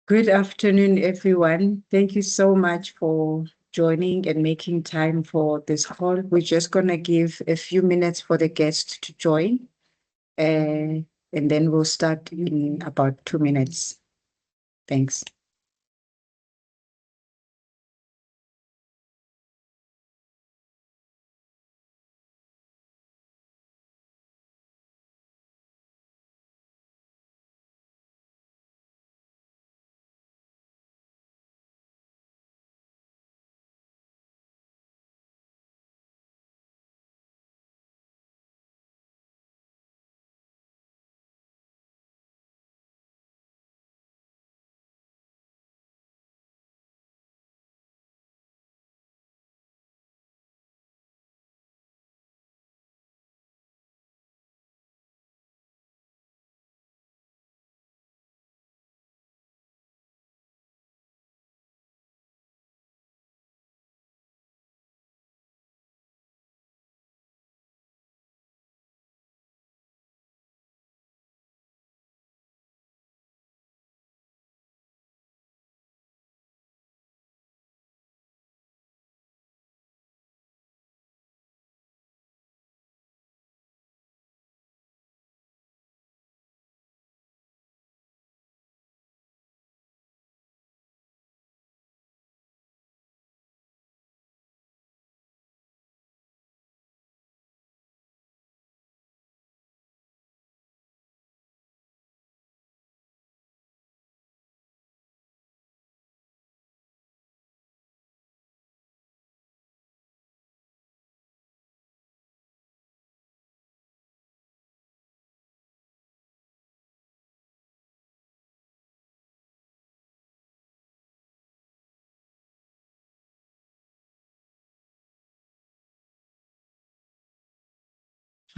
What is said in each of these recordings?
Good afternoon, everyone. Thank you so much for joining and making time for this call. We're just going to give a few minutes for the guests to join, and then we'll start in about 2 minutes. Thanks.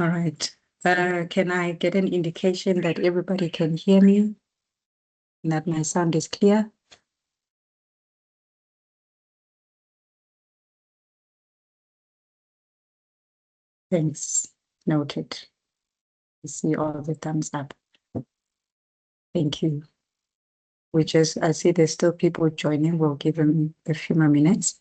All right. Can I get an indication that everybody can hear me and that my sound is clear? Thanks. Noted. I see all of the thumbs up. Thank you. I see there's still people joining. We'll give them a few more minutes.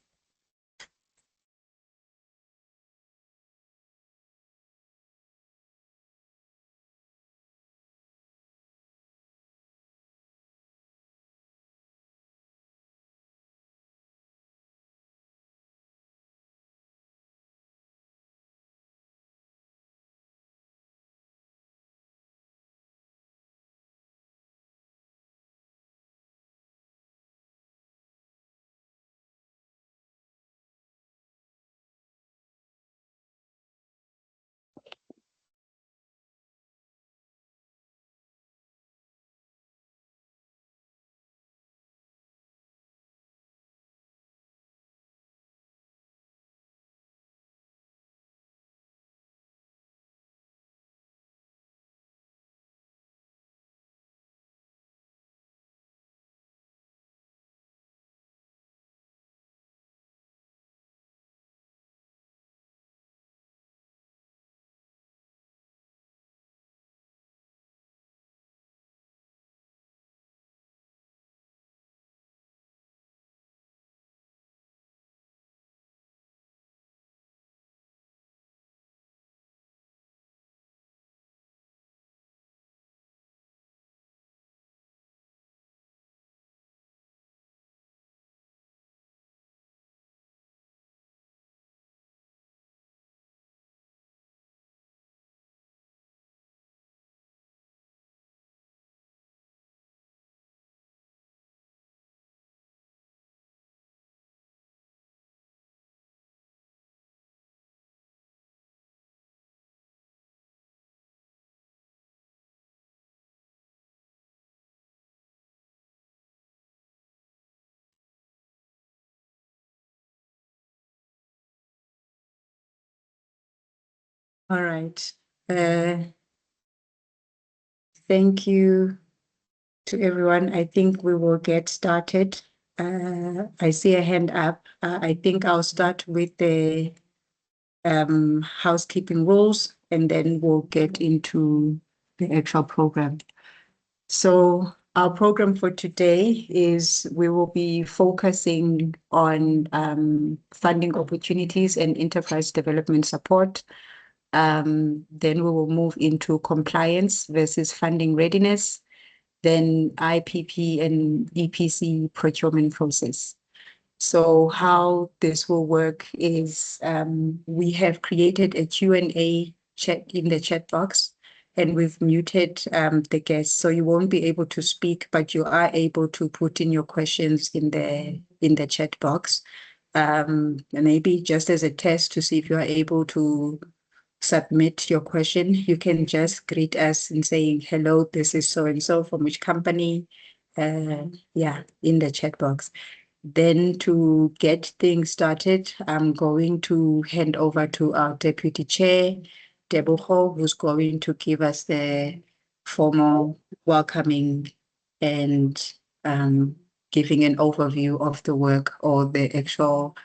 All right. Thank you to everyone. I think we will get started. I see a hand up. I think I'll start with the housekeeping rules, and then we'll get into the actual program. So Our program for today is we will be focusing on funding opportunities and enterprise development support. Then we will move into compliance versus funding readiness, then IPP and EPC procurement process. So how this will work is we have created a Q&A chat in the chat box, and we've muted the guests. So you won't be able to speak, but you are able to put in your questions in the chat box. And maybe just as a test to see if you are able to submit your question, you can just greet us in saying, hello, this is so-and-so from which company, yeah, in the chat box. Then to get things started, I'm going to hand over to our Deputy Chair, Debucho, who's going to give us the formal welcoming and giving an overview of the work or the actual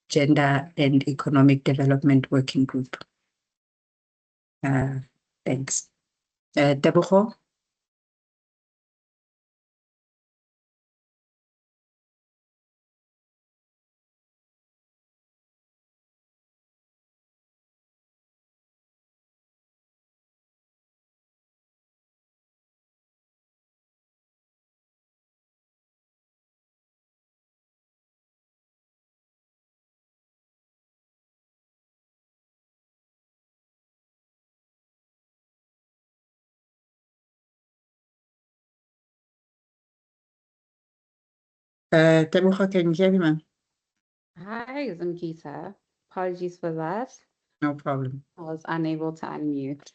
Gender and Economic Development Working Group. Thanks. Debucho? Debucho, can you hear me, ma'am? Hi, Zimkita. Apologies for that. No problem. I was unable to unmute.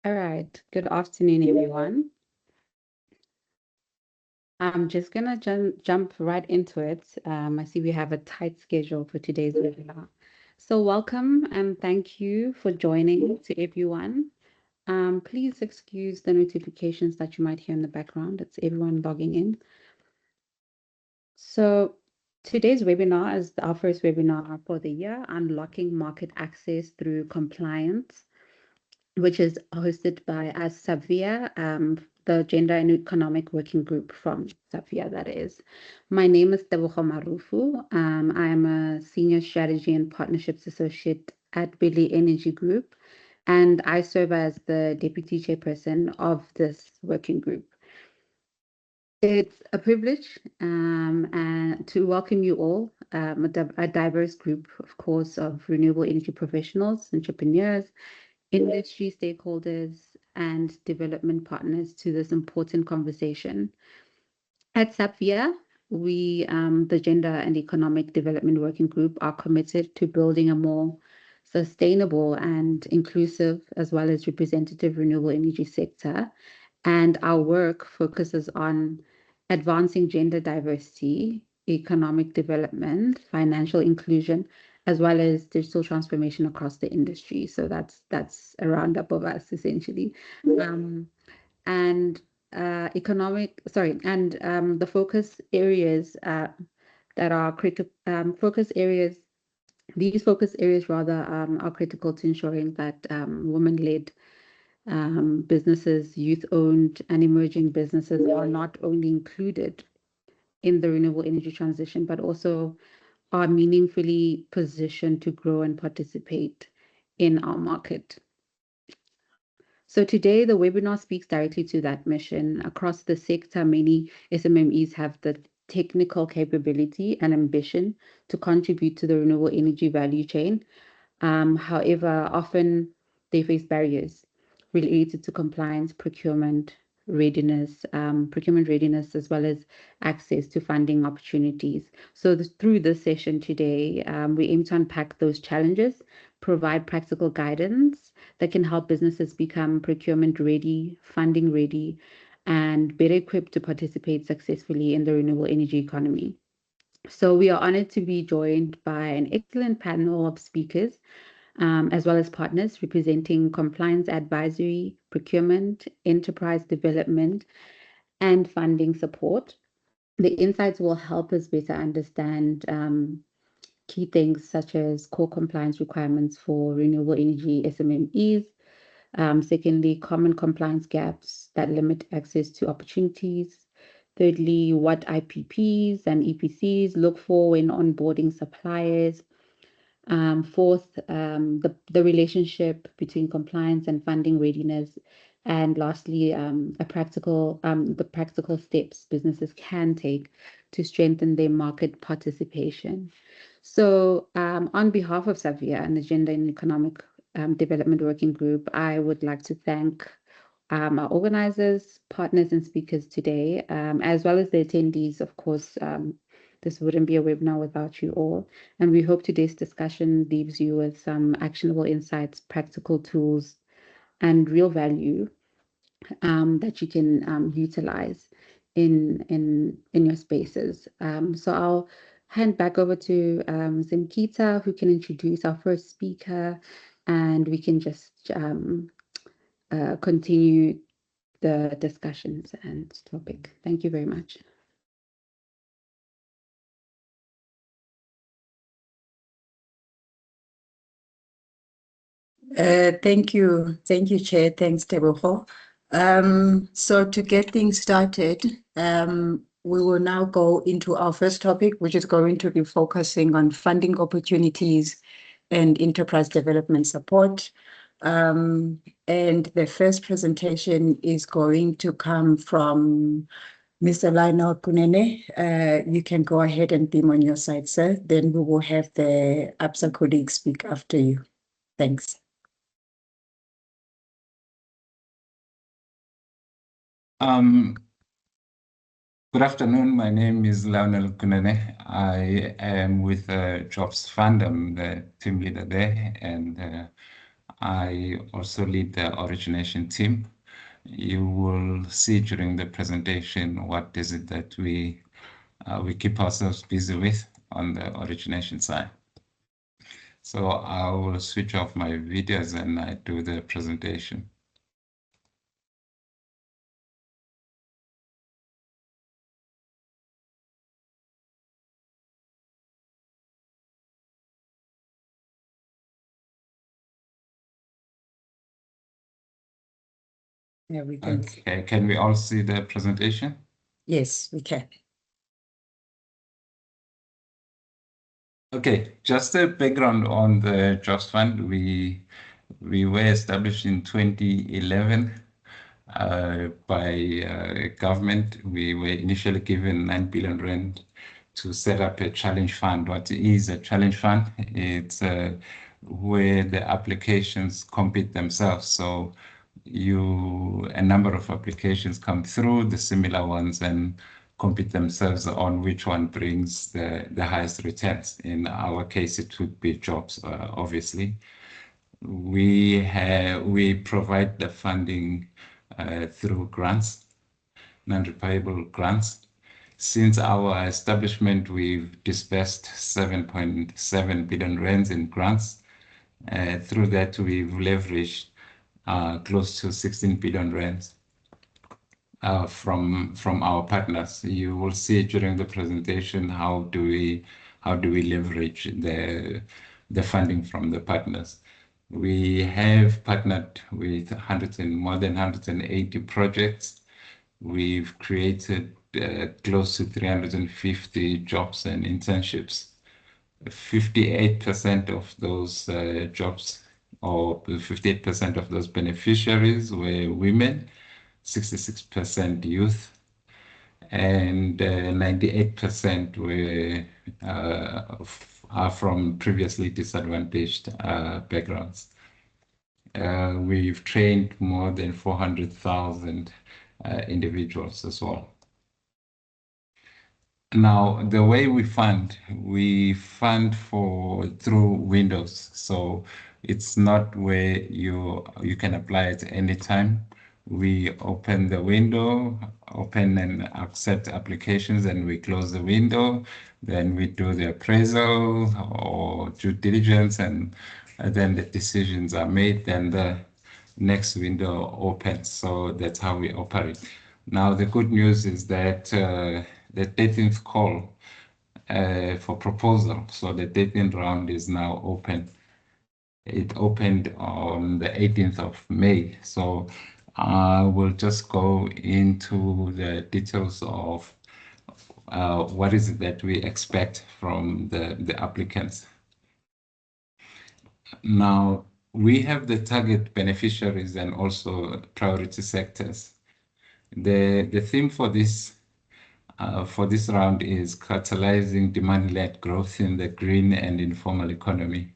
All right. Good afternoon, everyone. I'm just going to jump right into it. I see we have a tight schedule for today's webinar. So welcome and thank you for joining to everyone. Please excuse the notifications that you might hear in the background. It's everyone logging in. So today's webinar is our first webinar for the year, Unlocking Market Access Through Compliance, which is hosted by us, Savia, the Gender and Economic Working Group from Savia, that is. My name is Tebogo Marufu. I am a Senior Strategy and Partnerships Associate at Billy Energy Group, and I serve as the Deputy Chairperson of this working group. It's a privilege and to welcome you all, a diverse group, of course, of renewable energy professionals, entrepreneurs, industry stakeholders, and development partners to this important conversation. At SAPVIA, we, the Gender and Economic Development Working Group, are committed to building a more sustainable and inclusive, as well as representative renewable energy sector. And our work focuses on advancing gender diversity, economic development, financial inclusion, as well as digital transformation across the industry. So that's a roundup of us essentially. And the focus areas that are critical these focus areas rather are critical to ensuring that women-led businesses, youth-owned and emerging businesses are not only included in the renewable energy transition, but also are meaningfully positioned to grow and participate in our market. So today, the webinar speaks directly to that mission. Across the sector, many SMMEs have the technical capability and ambition to contribute to the renewable energy value chain. However, often they face barriers related to compliance, procurement readiness, as well as access to funding opportunities. So through this session today, we aim to unpack those challenges, provide practical guidance that can help businesses become procurement ready, funding ready, and better equipped to participate successfully in the renewable energy economy. So we are honored to be joined by an excellent panel of speakers, as well as partners representing compliance advisory, procurement, enterprise development, and funding support. The insights will help us better understand key things such as core compliance requirements for renewable energy SMMEs, Secondly, common compliance gaps that limit access to opportunities. Thirdly, what IPPs and EPCs look for when onboarding suppliers. Fourth, the relationship between compliance and funding readiness. And lastly, the practical steps businesses can take to strengthen their market participation. So, on behalf of Savia and the Gender and Economic Development Working Group, I would like to thank our organizers, partners, and speakers today, as well as the attendees. Of course, this wouldn't be a webinar without you all. And we hope today's discussion leaves you with some actionable insights, practical tools, and real value that you can utilize in your spaces. So I'll hand back over to Zimkita, who can introduce our first speaker, and we can just continue the discussions and topic. Thank you very much. Thank you. Thank you, Chair. Thanks, Teboho. So to get things started, we will now go into our first topic, which is going to be focusing on funding opportunities and enterprise development support. And the first presentation is going to come from Mr. Lionel Kunene. You can go ahead and beam on your side, sir. Then we will have the APSA colleagues speak after you. Thanks. Good afternoon. My name is Lionel Kunene. I am with Jobs Fund. I'm the team leader there, and I also lead the origination team. You will see during the presentation what is it that we keep ourselves busy with on the origination side. So I will switch off my videos and I do the presentation. Yeah, we can. Okay, can we all see the presentation? Yes, we can. Okay, just a background on the Jobs Fund. We were established in 2011 by government. We were initially given 9 billion rand to set up a challenge fund. What is a challenge fund? It's where the applications compete themselves. So a number of applications come through, the similar ones, and compete themselves on which one brings the highest returns. In our case, it would be jobs, obviously. We provide the funding through grants, non-repayable grants. Since our establishment, we've disbursed 7.7 billion rands in grants. Through that, we've leveraged close to 16 billion rands from our partners. You will see during the presentation how do we leverage the funding from the partners. We have partnered with more than 180 projects. We've created close to 350 jobs and internships. 58% of those jobs, or 58% of those beneficiaries were women, 66% youth, and 98% are from previously disadvantaged backgrounds. We've trained more than 400,000 individuals as well. Now, the way we fund through windows. So it's not where you can apply at any time. We open the window, open and accept applications, and we close the window. Then we do the appraisal or due diligence, and then the decisions are made. Then the next window opens. So that's how we operate. Now, the good news is that the 13th call for proposal, so the 13th round is now open. It opened on the 18th of May. So we'll just go into the details of what is it that we expect from the applicants. Now, we have the target beneficiaries and also priority sectors. The theme for this round is catalyzing demand-led growth in the green and informal economy.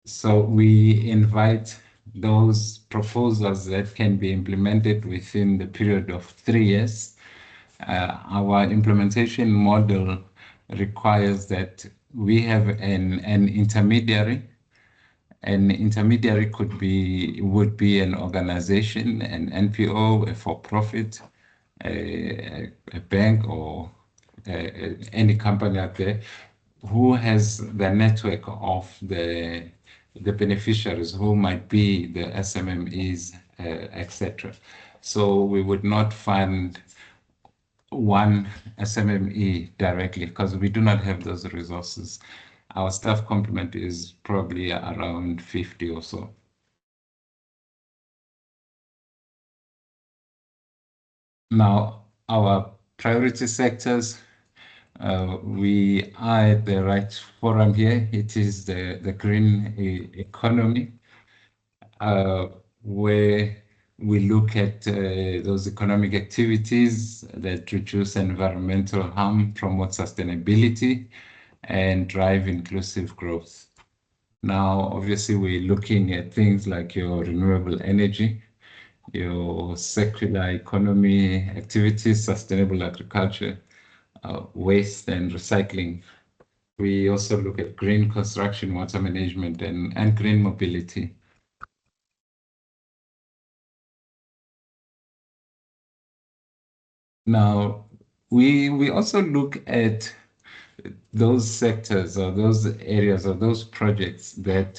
So we invite those proposals that can be implemented within the period of 3 years. Our implementation model requires that we have an intermediary. An intermediary would be an organization, an NPO, a for-profit, a bank, or any company out there who has the network of the beneficiaries, who might be the SMMEs, etc. So we would not fund one SMME directly because we do not have those resources. Our staff complement is probably around 50 or so. Now, our priority sectors, we are at the right forum here. It is the green economy, where we look at those economic activities that reduce environmental harm, promote sustainability, and drive inclusive growth. Now, obviously, we're looking at things like your renewable energy, your circular economy activities, sustainable agriculture, waste and recycling. We also look at green construction, water management, and green mobility. Now, we also look at those sectors or those areas or those projects that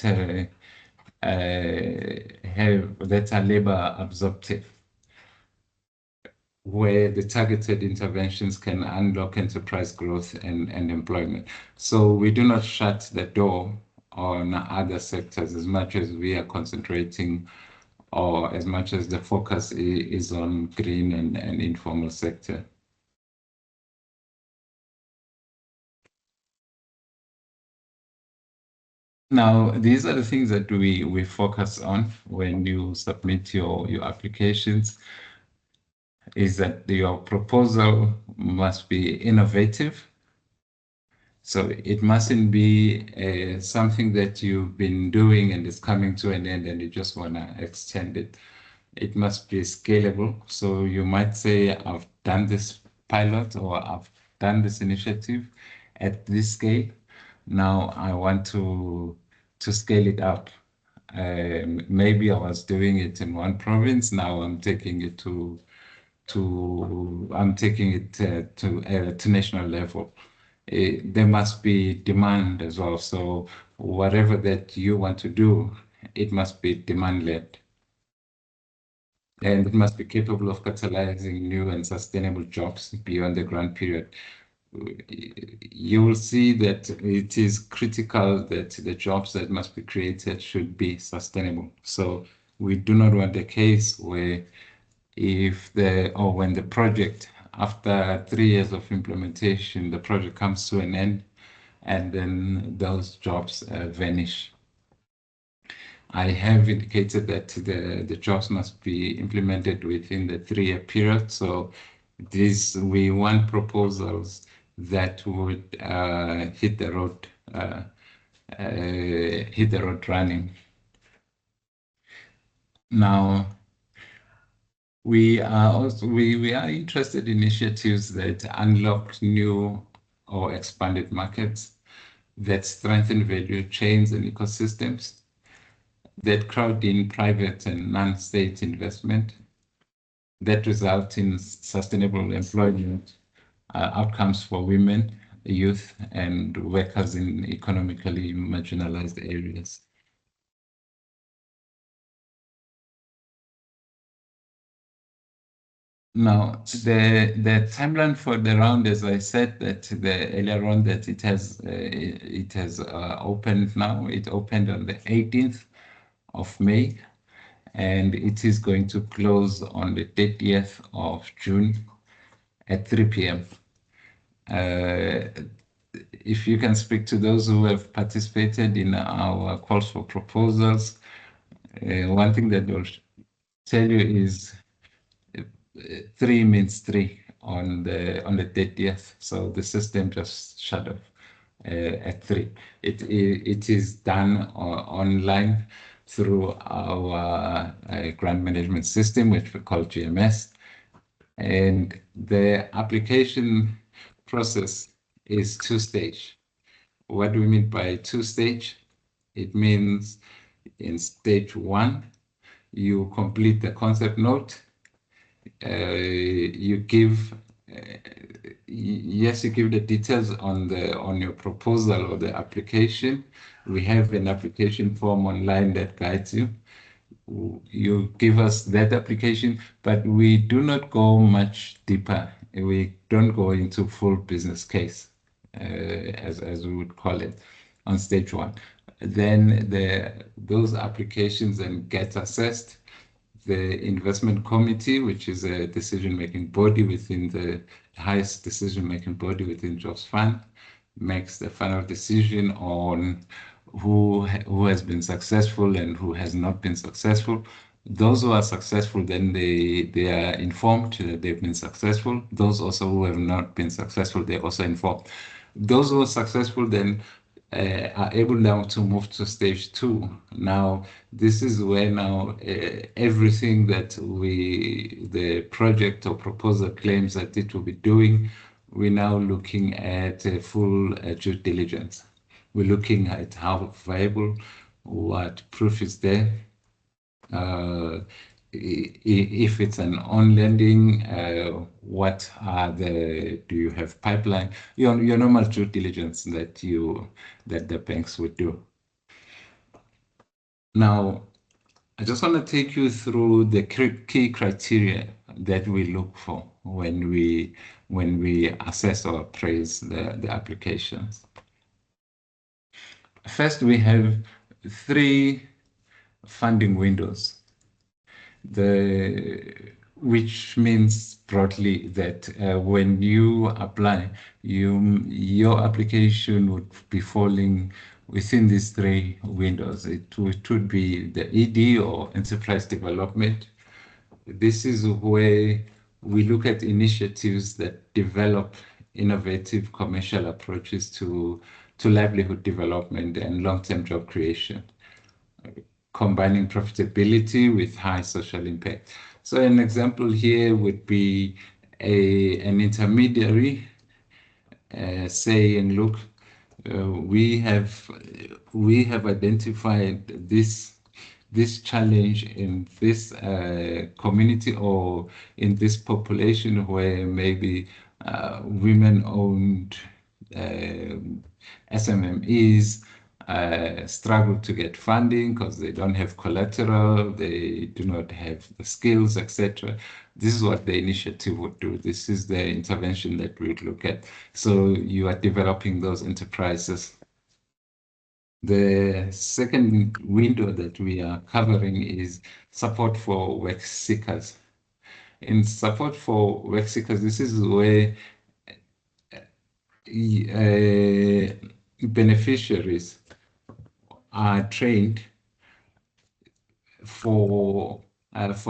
that are labor absorptive, where the targeted interventions can unlock enterprise growth and employment. So we do not shut the door on other sectors as much as we are concentrating, or as much as the focus is on green and informal sector. Now, these are the things that we focus on when you submit your applications, is that your proposal must be innovative. So it mustn't be something that you've been doing and is coming to an end and you just want to extend it. It must be scalable. So you might say, I've done this pilot or I've done this initiative at this scale. Now I want to scale it up. Maybe I was doing it in one province. Now I'm taking it to national level. There must be demand as well. So whatever that you want to do, it must be demand-led. And it must be capable of catalyzing new and sustainable jobs beyond the grant period. You will see that it is critical that the jobs that must be created should be sustainable. So we do not want a case where when the project, after 3 years of implementation, the project comes to an end and then those jobs vanish. I have indicated that the jobs must be implemented within the 3-year period. So we want proposals that would hit the road running. Now, we are interested in initiatives that unlock new or expanded markets, that strengthen value chains and ecosystems, that crowd in private and non-state investment, that result in sustainable employment outcomes for women, youth, and workers in economically marginalized areas. Now, the timeline for the round, as I said that the earlier on, that it has opened now. It opened on the 18th of May, and it is going to close on the 30th of June at 3 p.m. If you can speak to those who have participated in our calls for proposals, one thing that they'll tell you is 3 means 3 on the 30th. So the system just shut off at 3. It is done online through our grant management system, which we call GMS. And the application process is two-stage. What do we mean by two-stage? It means in stage 1, you complete the concept note. You give yes, you give the details on your proposal or the application. We have an application form online that guides you. You give us that application, but we do not go much deeper. We don't go into full business case, as we would call it, on stage 1. Then those applications then get assessed. The investment committee, which is a decision-making body within the highest decision-making body within Jobs Fund, makes the final decision on who has been successful and who has not been successful. Those who are successful, then they are informed that they've been successful. Those also who have not been successful, they're also informed. Those who are successful then are able now to move to stage 2. Now, this is where now everything that the project or proposal claims that it will be doing, we're now looking at full due diligence. We're looking at how viable, what proof is there, if it's an on-lending, what are do you have pipeline, your normal due diligence that the banks would do. Now, I just want to take you through the key criteria that we look for when we assess or appraise the applications. First, we have 3 funding windows, which means broadly that when you apply, your application would be falling within these 3 windows. It would be the ED or enterprise development. This is where we look at initiatives that develop innovative commercial approaches to livelihood development and long-term job creation, combining profitability with high social impact. So an example here would be an intermediary saying, look, we have identified this challenge in this community or in this population where maybe women-owned SMMEs struggle to get funding because they don't have collateral, they do not have the skills, etc. This is what the initiative would do. This is the intervention that we would look at. So you are developing those enterprises. The second window that we are covering is support for work seekers. In support for work seekers, this is where beneficiaries are trained for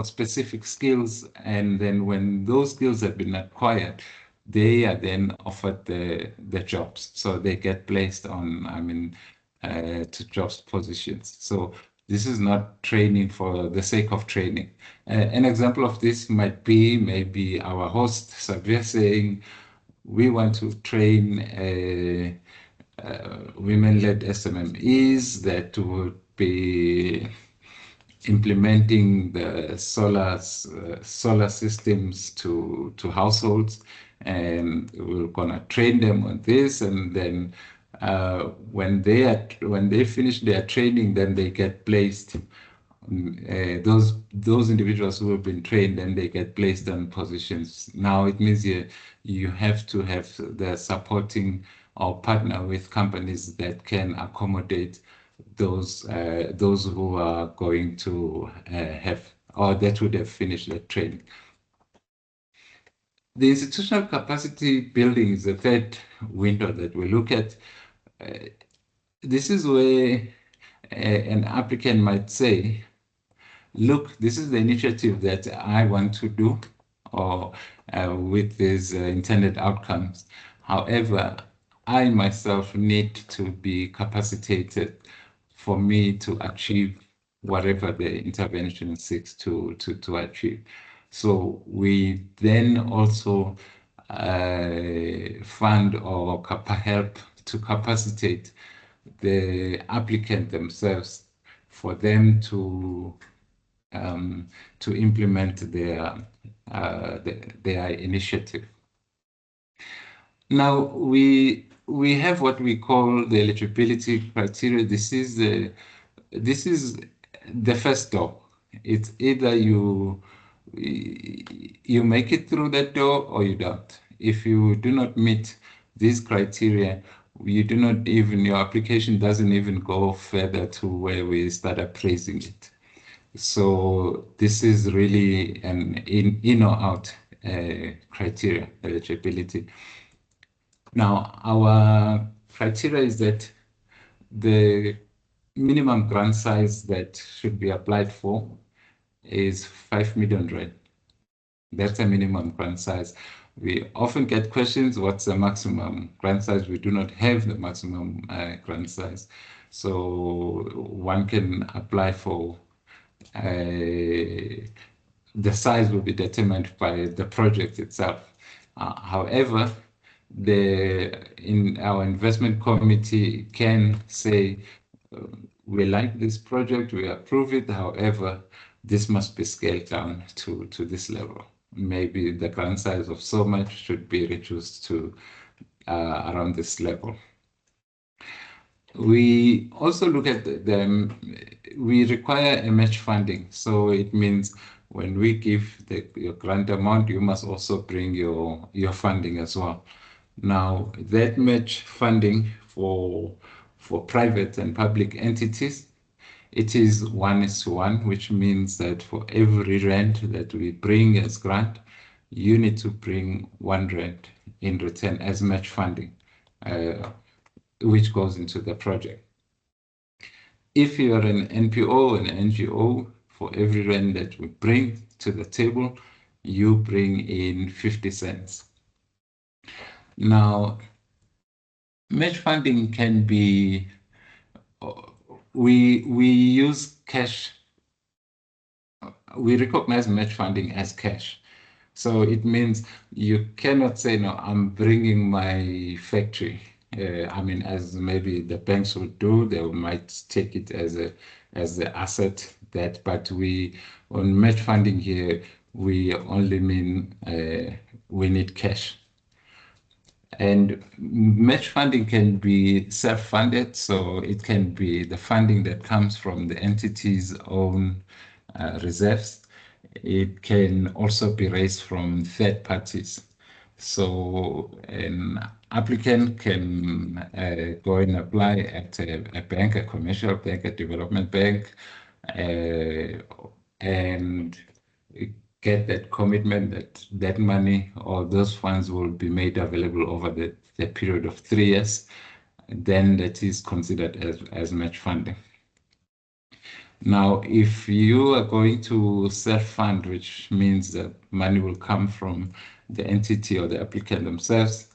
specific skills, and then when those skills have been acquired, they are then offered the jobs. So they get placed on, to jobs positions. So this is not training for the sake of training. An example of this might be maybe our host, Sabir, saying, we want to train women-led SMMEs that would be implementing the solar systems to households, and we're gonna train them on this, and then when they finish their training, then they get placed those individuals who have been trained and they get placed on positions. Now it means you have to have the supporting or partner with companies that can accommodate those who are going to have or that would have finished the training. The institutional capacity building is the third window that we look at. This is where an applicant might say, look, this is the initiative that I want to do or with these intended outcomes. However, I myself need to be capacitated for me to achieve whatever the intervention seeks to achieve. So we then also fund or help to capacitate the applicant themselves for them to implement their initiative. Now we have what we call the eligibility criteria. This is the first door. It's either you make it through that door or you don't. If you do not meet these criteria, you do not even, your application doesn't even go further to where we start appraising it. So this is really an in or out criteria, eligibility. Now, our criteria is that the minimum grant size that should be applied for is 5 million rand. That's a minimum grant size. We often get questions, what's the maximum grant size? We do not have the maximum grant size. So one can apply for the size will be determined by the project itself. However, in our investment committee can say, we like this project, we approve it. However, this must be scaled down to this level. Maybe the grant size of so much should be reduced to around this level. We also look at we require a match funding. So it means when we give your grant amount, you must also bring your funding as well. Now, that match funding for private and public entities, it is 1:1, which means that for every rand that we bring as grant, you need to bring 1 rand in return as match funding, which goes into the project. If you are an NPO, an NGO, for every rand that we bring to the table, you bring in 50 cents. Now, match funding can be, we use cash, we recognize match funding as cash. So it means you cannot say, no, I'm bringing my factory. I mean, as maybe the banks would do, they might take it as the asset that, but on match funding here, we only mean we need cash. And match funding can be self-funded, so it can be the funding that comes from the entity's own reserves. It can also be raised from third parties. So an applicant can go and apply at a bank, a commercial bank, a development bank, and get that commitment that that money or those funds will be made available over the period of 3 years. Then that is considered as match funding. Now, if you are going to self-fund, which means that money will come from the entity or the applicant themselves,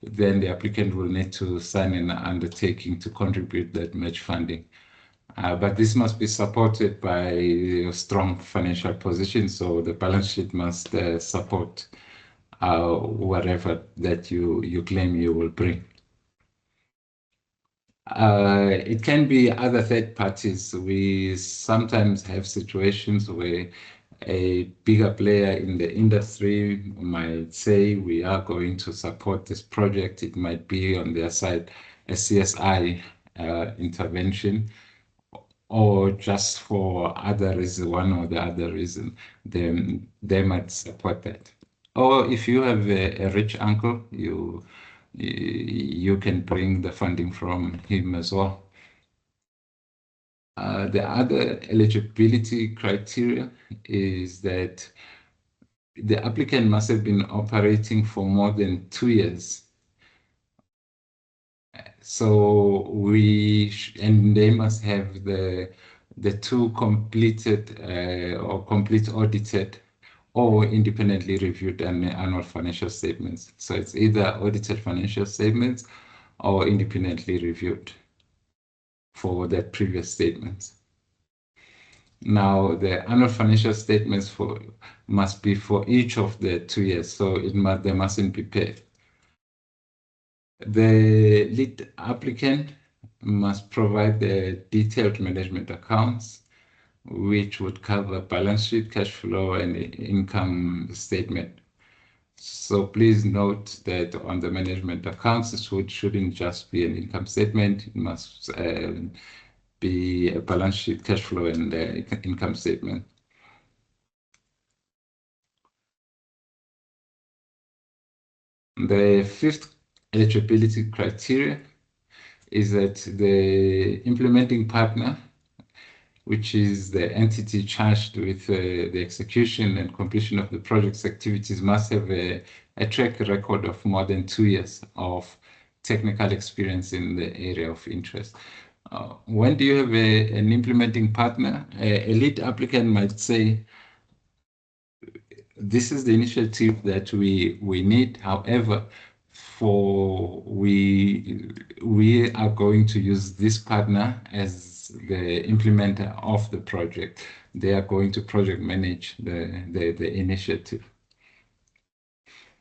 then the applicant will need to sign an undertaking to contribute that match funding. But this must be supported by a strong financial position, so the balance sheet must support whatever that you claim you will bring. It can be other third parties. We sometimes have situations where a bigger player in the industry might say, we are going to support this project. It might be on their side a CSI intervention. or just for other reason, one or the other reason, they might support that. Or if you have a rich uncle, you can bring the funding from him as well. The other eligibility criteria is that the applicant must have been operating for more than 2 years. So and they must have the two completed or complete audited or independently reviewed annual financial statements. So it's either audited financial statements or independently reviewed for that previous statements. Now, the annual financial statements must be for each of the 2 years, so they mustn't be paid. The lead applicant must provide the detailed management accounts, which would cover balance sheet, cash flow, and income statement. So please note that on the management accounts, shouldn't just be an income statement. It must be a balance sheet, cash flow, and income statement. The fifth eligibility criteria is that the implementing partner, which is the entity charged with the execution and completion of the project's activities, must have a track record of more than 2 years of technical experience in the area of interest. When do you have an implementing partner? A lead applicant might say, this is the initiative that we need. However, we are going to use this partner as the implementer of the project. They are going to project manage the initiative.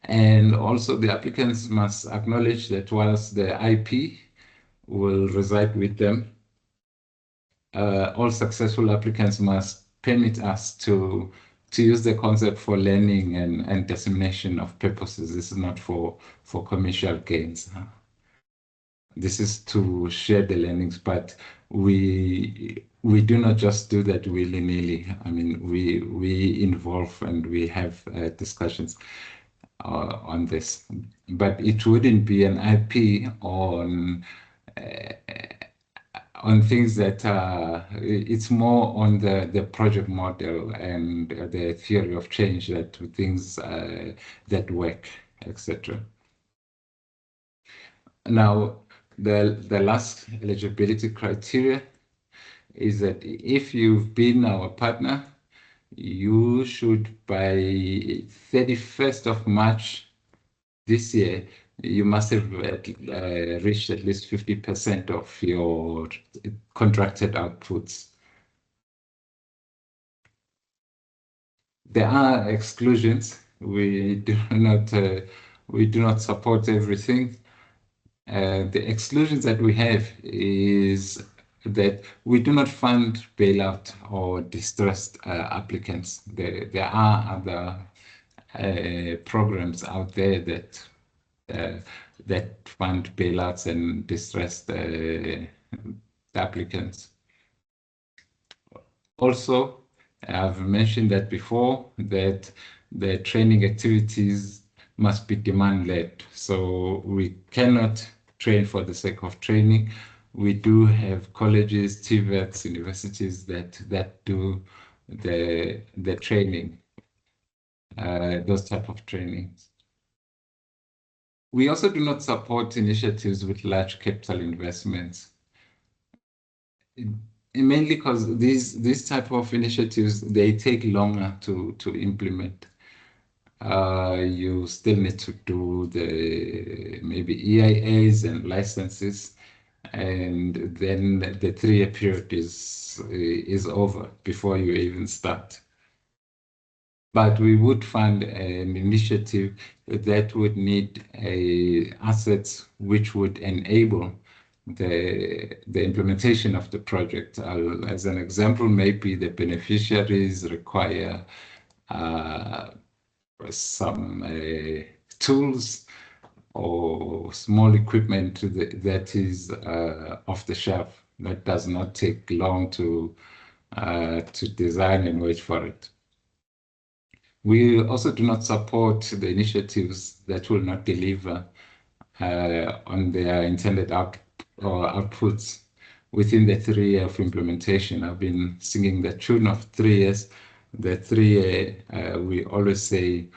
And also the applicants must acknowledge that whilst the IP will reside with them, all successful applicants must permit us to use the concept for learning and dissemination of purposes. This is not for commercial gains. This is to share the learnings, but we do not just do that willy-nilly. I mean, we involve and we have discussions on this, but it wouldn't be an IP on things that it's more on the project model and the theory of change, that things that work, etc. Now, the last eligibility criteria is that if you've been our partner, you should by 31st of March this year, you must have reached at least 50% of your contracted outputs. There are exclusions. We do not support everything. The exclusions that we have is that we do not fund bailout or distressed applicants. There are other programs out there that fund bailouts and distressed applicants. Also, I've mentioned that before, that the training activities must be demand-led. So we cannot train for the sake of training. We do have colleges, TVETs, universities that do the training, those type of trainings. We also do not support initiatives with large capital investments, mainly because these type of initiatives, they take longer to implement. You still need to do the maybe EIAs and licenses, and then the 3-year period is over before you even start. But we would fund an initiative that would need assets which would enable the implementation of the project. As an example, maybe the beneficiaries require some tools or small equipment that is off the shelf. That does not take long to design and wait for it. We also do not support the initiatives that will not deliver on their intended outputs within the 3 year of implementation. I've been singing the tune of 3 years. The 3 year, we always say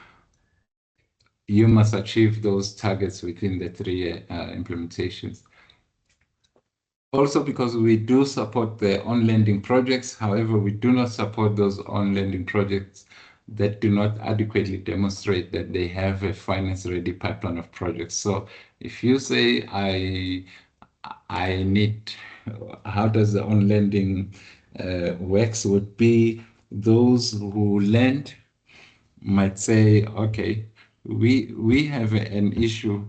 you must achieve those targets within the 3 year implementations. Also, because we do support the on-lending projects, however, we do not support those on-lending projects that do not adequately demonstrate that they have a finance-ready pipeline of projects. So if you say, I need, how does the on-lending works would be those who lend might say, okay, we have an issue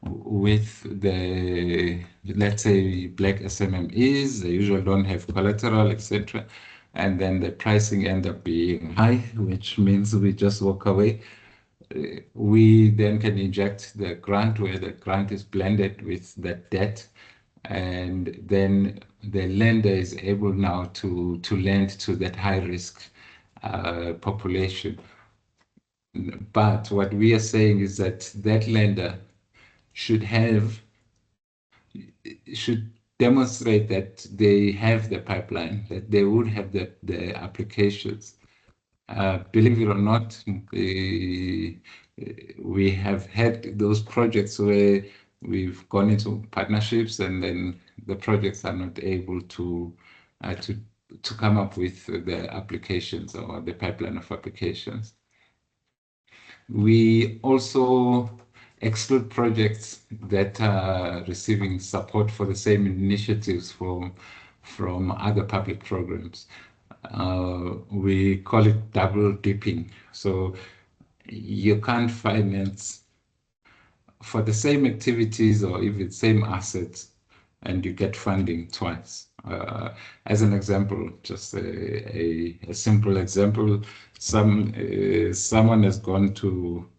with the, let's say, black SMMEs. They usually don't have collateral, etc. And then the pricing end up being high, which means we just walk away. We then can inject the grant where the grant is blended with that debt. And then the lender is able now to lend to that high risk population. But what we are saying is that that lender should demonstrate that they have the pipeline, that they would have the applications. Believe it or not, we have had those projects where we've gone into partnerships and then the projects are not able to come up with the applications or the pipeline of applications. We also exclude projects that are receiving support for the same initiatives from other public programs. We call it double dipping. So you can't finance for the same activities or even same assets and you get funding twice. As an example, just a simple example, someone has gone to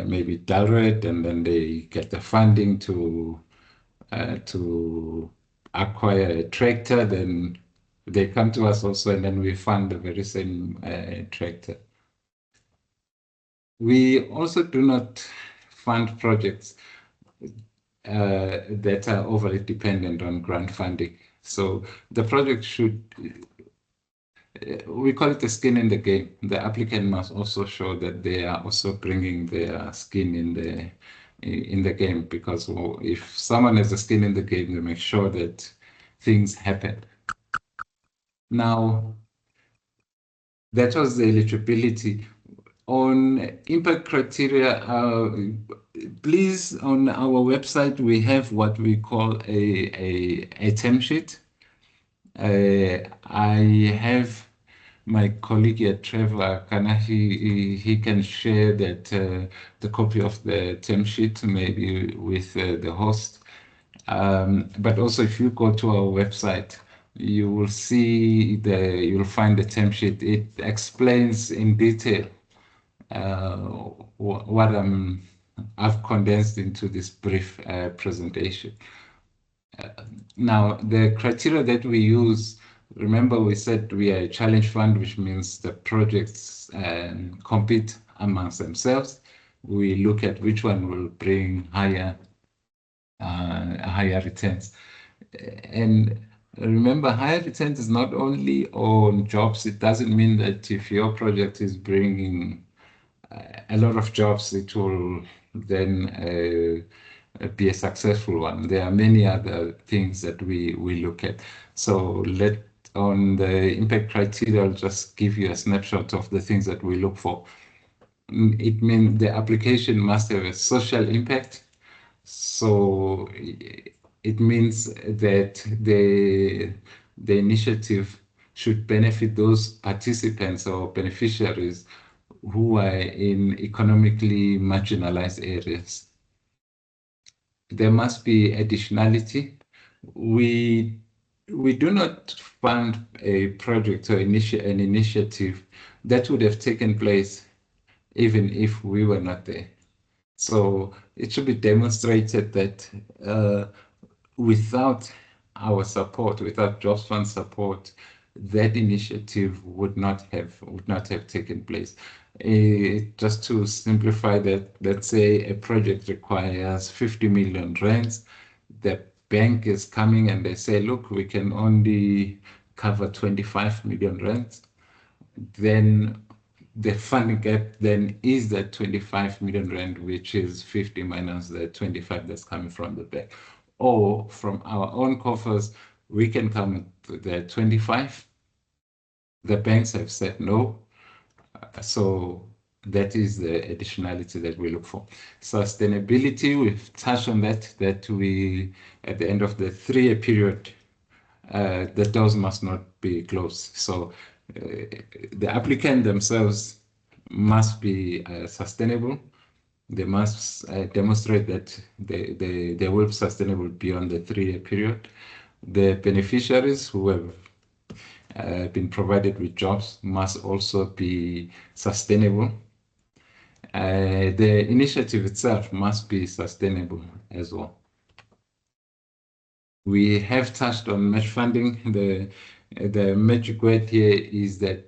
maybe Dalred and then they get the funding to acquire a tractor, then they come to us also and then we fund the very same tractor. We also do not fund projects that are overly dependent on grant funding. So the project should, we call it the skin in the game. The applicant must also show that they are also bringing their skin in the game, because if someone has a skin in the game, they make sure that things happen. Now, that was the eligibility. On impact criteria, please, on our website, we have what we call a term sheet. I have my colleague here, Trevor, he can share that the copy of the term sheet maybe with the host. But also, if you go to our website, you will see you'll find the term sheet. It explains in detail what I've condensed into this brief presentation. Now, the criteria that we use, remember we said we are a challenge fund, which means the projects compete amongst themselves. We look at which one will bring higher returns. And remember, higher returns is not only on jobs. It doesn't mean that if your project is bringing a lot of jobs, it will then be a successful one. There are many other things that we look at. So on the impact criteria, I'll just give you a snapshot of the things that we look for. It means the application must have a social impact. So it means that the initiative should benefit those participants or beneficiaries who are in economically marginalized areas. There must be additionality. We do not fund a project or an initiative that would have taken place even if we were not there. So it should be demonstrated that without our support, without Jobs Fund support, that initiative would not have taken place. Just to simplify that, let's say a project requires 50 million rands. The bank is coming and they say, look, we can only cover 25 million rands. Then the funding gap then is that 25 million rand, which is 50 minus the 25 that's coming from the bank. Or from our own coffers, we can come to the 25. The banks have said no. So that is the additionality that we look for. Sustainability, we've touched on that we, at the end of the 3-year period, the doors must not be closed. So the applicant themselves must be sustainable. They must demonstrate that they will be sustainable beyond the 3-year period. The beneficiaries who have been provided with jobs must also be sustainable. The initiative itself must be sustainable as well. We have touched on match funding. The magic word here is that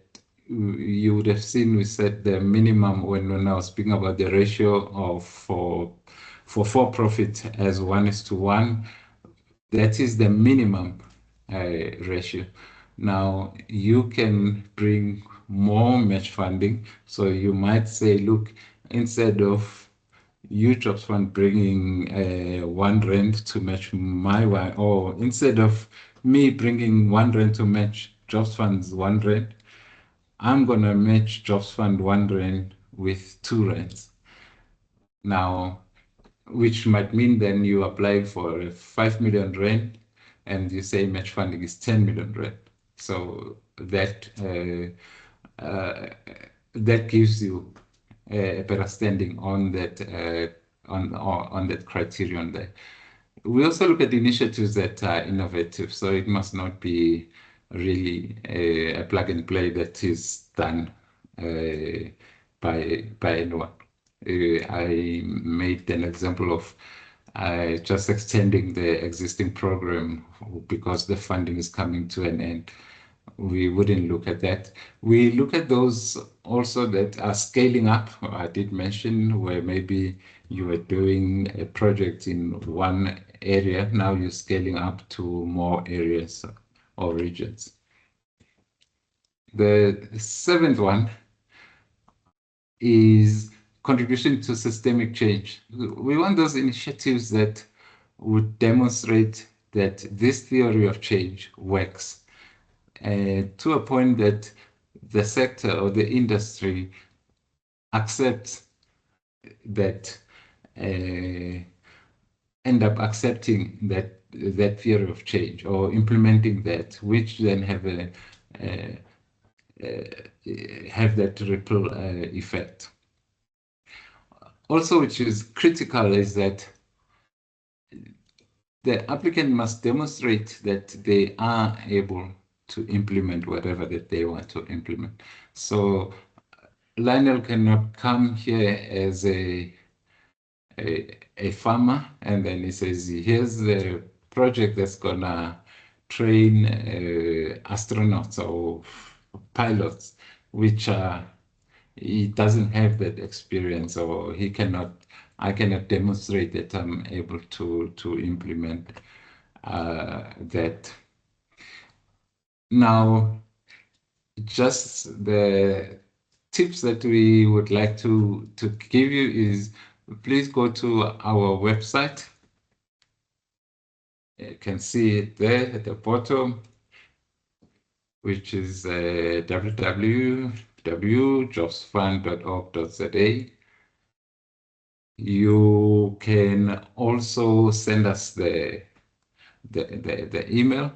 you would have seen we said the minimum when I was speaking about the ratio of for-profit as 1:1. That is the minimum ratio. Now you can bring more match funding. So you might say, look, instead of you Jobs Fund bringing 1 rand to match my one, or instead of me bringing 1 rand to match Jobs Fund's 1 rand, I'm gonna match Jobs Fund 1 rand with 2 rands. Now, which might mean then you apply for 5 million rand and you say match funding is 10 million rand. So that that gives you a better standing on that on that criterion there. We also look at initiatives that are innovative, so it must not be really a plug and play that is done by anyone. I made an example of just extending the existing program because the funding is coming to an end. We wouldn't look at that. We look at those also that are scaling up. I did mention where maybe you were doing a project in one area, now you're scaling up to more areas or regions. The 7th one is contribution to systemic change. We want those initiatives that would demonstrate that this theory of change works to a point that the sector or the industry accepts that, end up accepting that theory of change or implementing that, which then have that ripple effect. Also, which is critical, is that the applicant must demonstrate that they are able to implement whatever that they want to implement. So Lionel cannot come here as a farmer and then he says, here's the project that's gonna train astronauts or pilots, which he doesn't have that experience, or I cannot demonstrate that I'm able to implement that. Now, just the tips that we would like to give you is, please go to our website. You can see it there at the bottom, which is www.jobsfund.org.za. You can also send us the email.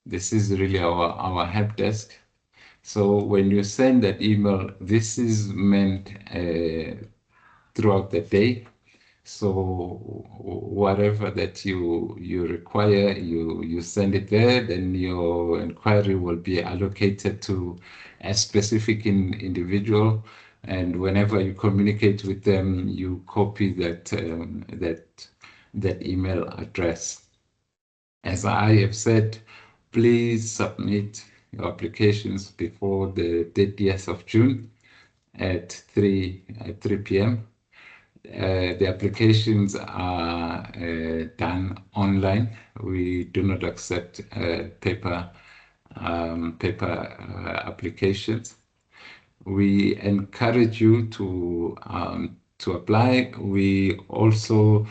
This is really our help desk. So when you send that email, this is meant throughout the day. So whatever that you require, you send it there, then your inquiry will be allocated to a specific individual. And whenever you communicate with them, you copy that email address. As I have said, please submit your applications before the 30th of June at 3 p.m. The applications are done online. We do not accept paper applications. We encourage you to apply. We also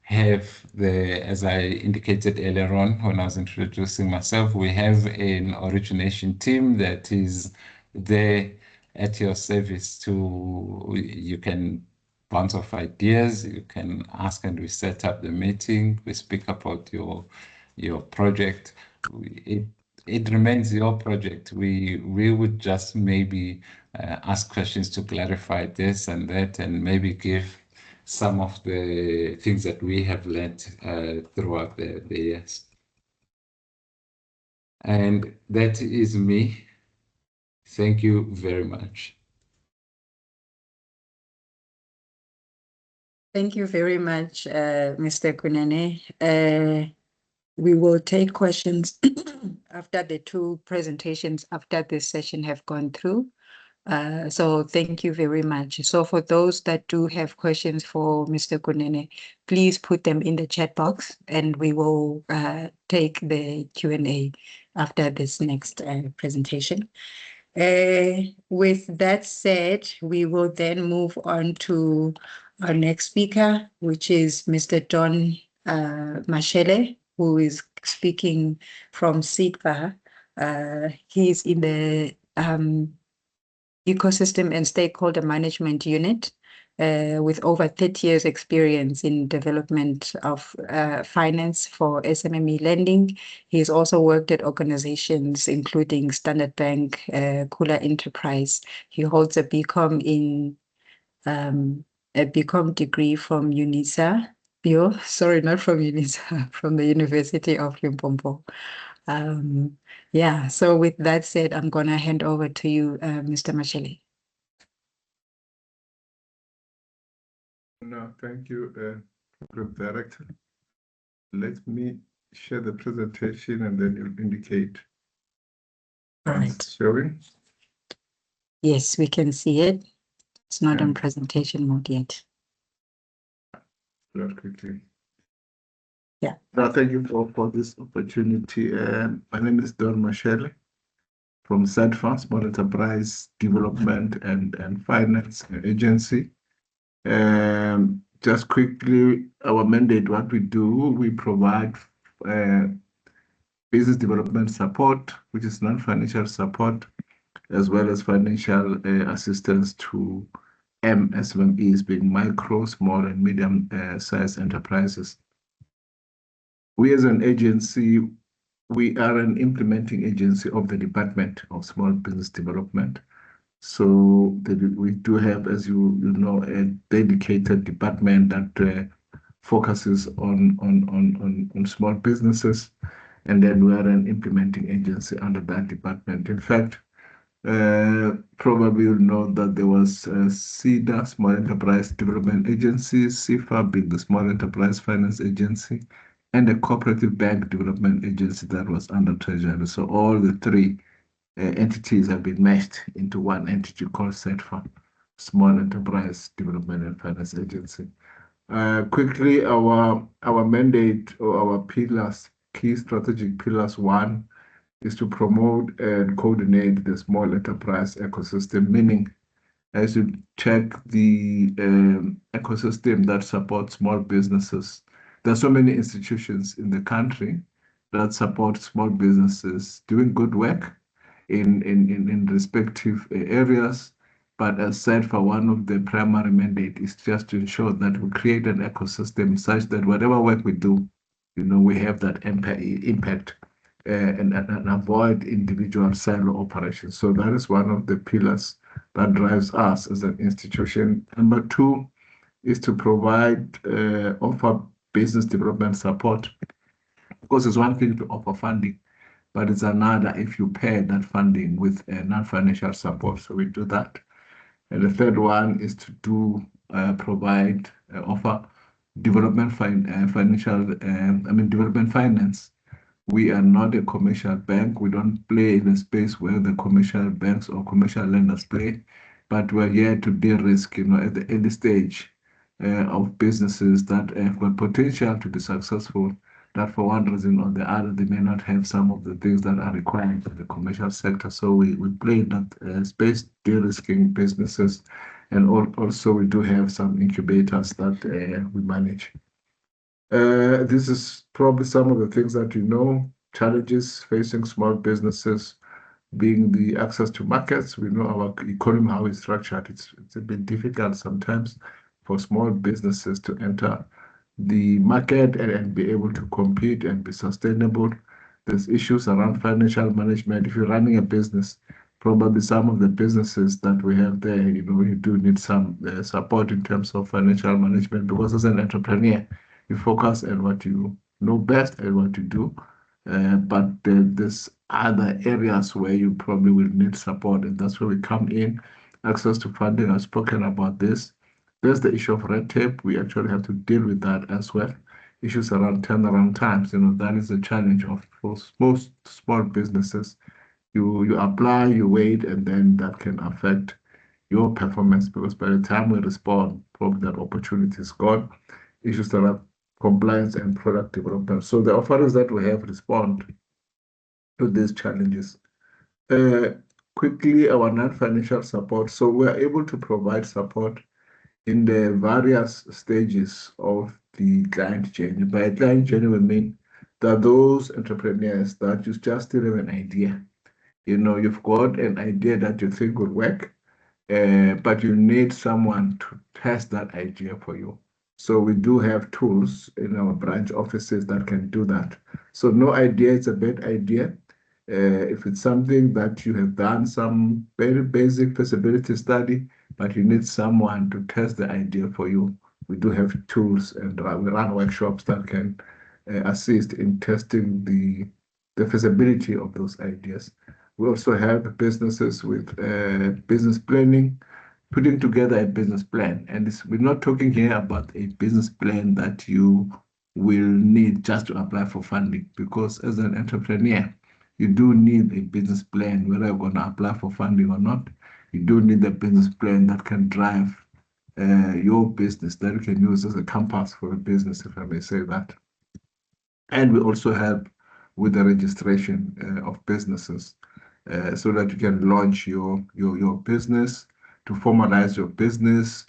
have as I indicated earlier on when I was introducing myself, we have an origination team that is there at your service you can bounce off ideas, you can ask, and we set up the meeting, we speak about your project. It it remains your project. We would just maybe ask questions to clarify this and that, and maybe give some of the things that we have learned throughout the years. And that is me. Thank you very much. Thank you very much, Mr. Kunene. We will take questions after the two presentations after this session have gone through. So thank you very much. So for those that do have questions for Mr. Kunene, please put them in the chat box and we will take the Q&A after this next presentation. With that said, we will then move on to our next speaker, which is Mr. Don Mashele, who is speaking from SIDVA. He's in the Ecosystem and Stakeholder Management Unit with over 30 years experience in development of finance for SMME lending. He's also worked at organizations including Standard Bank, Kula Enterprise. He holds a BCom degree from UNISA. Sorry, not from UNISA, from the University of Limpopo. Yeah, so with that said, I'm going to hand over to you, Mr. Mashele. No, thank you, Group Director. Let me share the presentation and then you'll indicate. All right. It's showing? Yes, we can see it. It's not on presentation mode yet. Very quickly. Yeah. No, thank you for this opportunity. My name is Don Mashele from SADFA, Small Enterprise Development and Finance Agency. Just quickly, our mandate, what we do, we provide business development support, which is non-financial support, as well as financial assistance to SMMEs, being micro, small, and medium-sized enterprises. We as an agency, we are an implementing agency of the Department of Small Business Development. So we do have, as you know, a dedicated department that focuses on small businesses, and then we are an implementing agency under that department. In fact, probably you'll know that there was SEDA, Small Enterprise Development Agency, CFA being the Small Enterprise Finance Agency, and a Cooperative Bank Development Agency that was under Treasury. So all the three entities have been meshed into one entity called SEDFA, Small Enterprise Development and Finance Agency. Quickly, our mandate or our pillars, key strategic pillars, one is to promote and coordinate the small enterprise ecosystem, meaning as you check the ecosystem that supports small businesses, there are so many institutions in the country that support small businesses doing good work in respective areas. But as said, for one of the primary mandate is just to ensure that we create an ecosystem such that whatever work we do, we have that impact and avoid individual silo operations. So that is one of the pillars that drives us as an institution. Number two is to provide, offer business development support. Because it's one thing to offer funding, but it's another if you pair that funding with non-financial support. So we do that. And the third one is to provide, offer development development finance We are not a commercial bank. We don't play in a space where the commercial banks or commercial lenders play, but we're here to de-risk, at the early stage of businesses that have got potential to be successful, that for one reason or the other, they may not have some of the things that are required for the commercial sector. So we play in that space, de-risking businesses, and also we do have some incubators that we manage. This is probably some of the things that challenges facing small businesses being the access to markets. We know our economy, how it's structured. It's a bit difficult sometimes for small businesses to enter the market and be able to compete and be sustainable. There's issues around financial management. If you're running a business, probably some of the businesses that we have there, you do need some support in terms of financial management, because as an entrepreneur, you focus on what you know best and what you do. But there's other areas where you probably will need support, and that's where we come in. Access to funding, I've spoken about this. There's the issue of red tape. We actually have to deal with that as well. Issues around turnaround times, that is a challenge of most small businesses. You apply, you wait, and then that can affect your performance, because by the time we respond, probably that opportunity is gone. Issues around compliance and product development. So the offerings that we have respond to these challenges. Quickly, our non-financial support. So we're able to provide support in the various stages of the client journey. By client journey, we mean that those entrepreneurs that you just still have an idea. You've got an idea that you think would work, but you need someone to test that idea for you. So we do have tools in our branch offices that can do that. So no idea is a bad idea. If it's something that you have done some very basic feasibility study, but you need someone to test the idea for you, we do have tools, and we run workshops that can assist in testing the feasibility of those ideas. We also help businesses with business planning, putting together a business plan. And we're not talking here about a business plan that you will need just to apply for funding, because as an entrepreneur, you do need a business plan, whether you're going to apply for funding or not. You do need a business plan that can drive your business, that you can use as a compass for a business, if I may say that. And we also help with the registration of businesses so that you can launch your business, to formalize your business,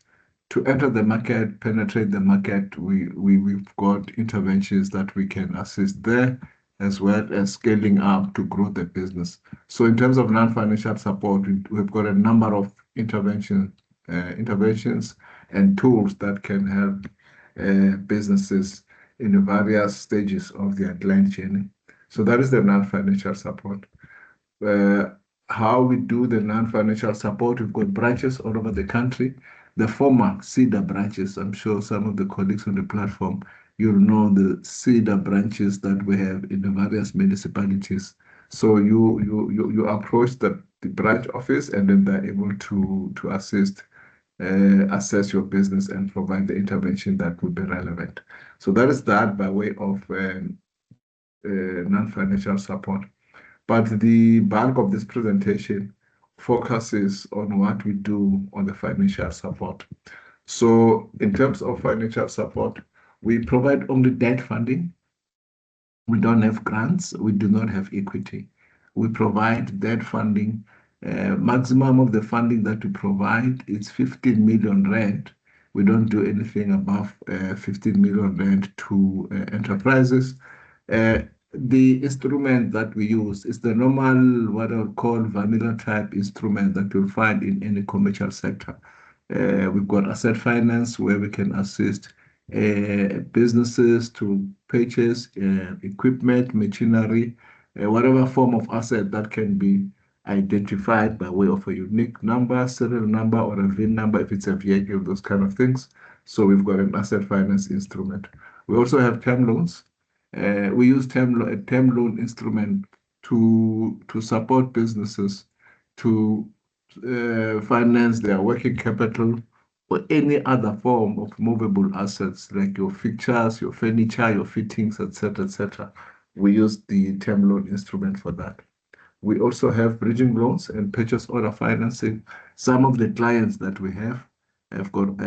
to enter the market, penetrate the market. We've got interventions that we can assist there, as well as scaling up to grow the business. So in terms of non-financial support, we've got a number of interventions and tools that can help businesses in the various stages of their client journey. So that is the non-financial support. How we do the non-financial support, we've got branches all over the country. The former CEDA branches, I'm sure some of the colleagues on the platform, you'll know the CEDA branches that we have in the various municipalities. So you approach the branch office, and then they're able to assist, assess your business and provide the intervention that would be relevant. So that is that by way of non-financial support. But the bulk of this presentation focuses on what we do on the financial support. So in terms of financial support, we provide only debt funding. We don't have grants. We do not have equity. We provide debt funding. Maximum of the funding that we provide is 15 million rand. We don't do anything above 15 million rand to enterprises. The instrument that we use is the normal, what I would call vanilla type instrument that you'll find in any commercial sector. We've got asset finance, where we can assist businesses to purchase equipment, machinery, whatever form of asset that can be identified by way of a unique number, serial number, or a VIN number, if it's a vehicle, those kind of things. So we've got an asset finance instrument. We also have term loans. We use a term loan instrument to support businesses to finance their working capital or any other form of movable assets, like your fixtures, your furniture, your fittings, etc., etc. we use the term loan instrument for that. We also have bridging loans and purchase order financing. Some of the clients that we have got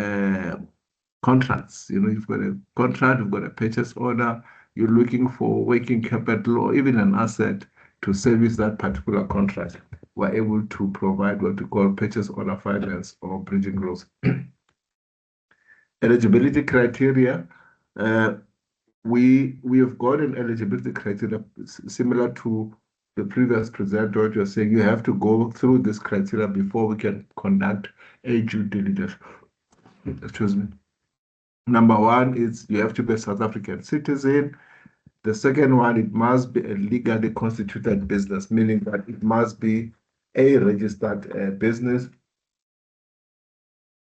contracts. You've got a contract, you've got a purchase order, you're looking for working capital or even an asset to service that particular contract. We're able to provide what we call purchase order finance or bridging loans. Eligibility criteria. We have got an eligibility criteria similar to the previous presenter. What you're saying, you have to go through this criteria before we can conduct a due diligence. Excuse me. Number one is you have to be a South African citizen. The second one, it must be a legally constituted business, meaning that it must be a registered business.